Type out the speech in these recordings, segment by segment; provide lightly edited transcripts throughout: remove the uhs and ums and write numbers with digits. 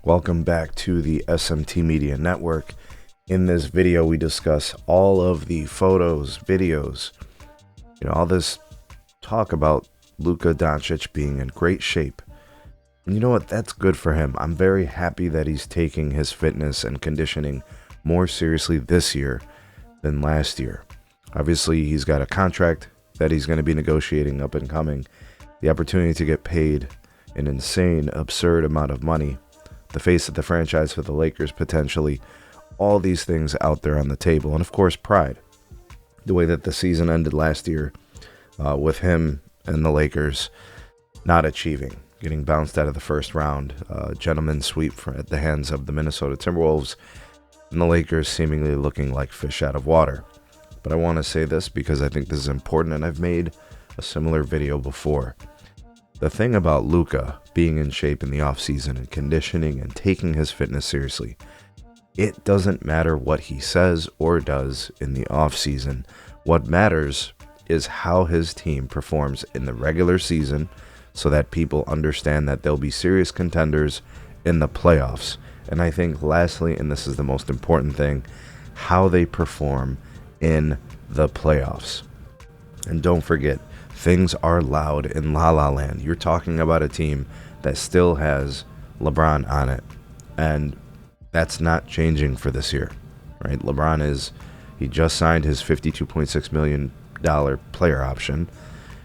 Welcome back to the SMT Media Network. In this video, we discuss all of the photos, videos, all this talk about Luka Doncic being in great shape. And you know what? That's good for him. I'm very happy that he's taking his fitness and conditioning more seriously this year than last year. Obviously, he's got a contract that he's going to be negotiating up and coming. The opportunity to get paid an insane, absurd amount of money. The face of the franchise for the Lakers, potentially. All these things out there on the table. And of course, pride. The way that the season ended last year with him and the Lakers not achieving, getting bounced out of the first round. Gentleman's sweep at the hands of the Minnesota Timberwolves, and the Lakers seemingly looking like fish out of water. But I want to say this because I think this is important, and I've made a similar video before. The thing about Luka being in shape in the offseason and conditioning and taking his fitness seriously, it doesn't matter what he says or does in the offseason. What matters is how his team performs in the regular season so that people understand that they'll be serious contenders in the playoffs. And I think lastly, and this is the most important thing, how they perform in the playoffs. And don't forget, things are loud in La La Land. You're talking about a team that still has LeBron on it. And that's not changing for this year, right? LeBron he just signed his $52.6 million player option.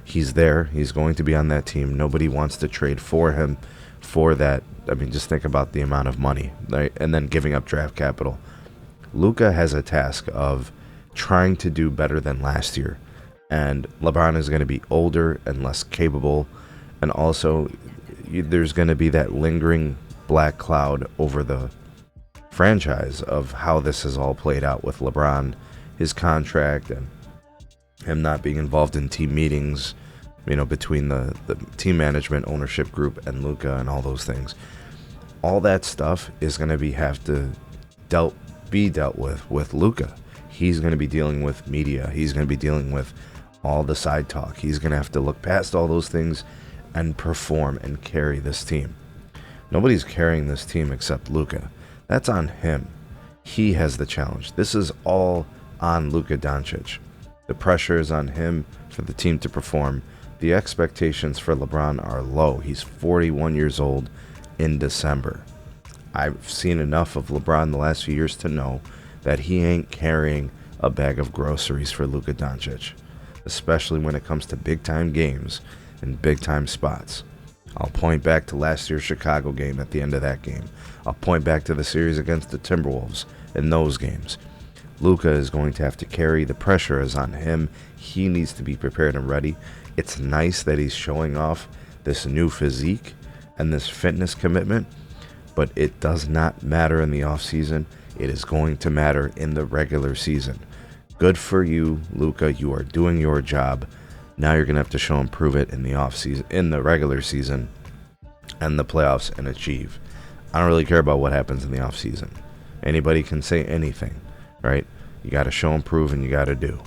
He's there. He's going to be on that team. Nobody wants to trade for him for that. I mean, just think about the amount of money, right? And then giving up draft capital. Luka has a task of trying to do better than last year. And LeBron is going to be older and less capable. And also, there's going to be that lingering black cloud over the franchise of how this has all played out with LeBron, his contract, and him not being involved in team meetings, between the team management ownership group and Luka and all those things. All that stuff is going to have to be dealt with Luka. He's going to be dealing with media. He's going to be dealing with all the side talk. He's going to have to look past all those things and perform and carry this team. Nobody's carrying this team except Luka. That's on him. He has the challenge. This is all on Luka Doncic. The pressure is on him for the team to perform. The expectations for LeBron are low. He's 41 years old in December. I've seen enough of LeBron the last few years to know that he ain't carrying a bag of groceries for Luka Doncic, especially when it comes to big-time games and big-time spots. I'll point back to last year's Chicago game at the end of that game. I'll point back to the series against the Timberwolves in those games. Luka is going to have to carry. The pressure is on him. He needs to be prepared and ready. It's nice that he's showing off this new physique and this fitness commitment, but it does not matter in the offseason. It is going to matter in the regular season. Good for you, Luka. You are doing your job. Now you're going to have to show and prove it in the offseason, in the regular season, and the playoffs, and achieve. I don't really care about what happens in the offseason. Anybody can say anything, right? You got to show and prove, and you got to do.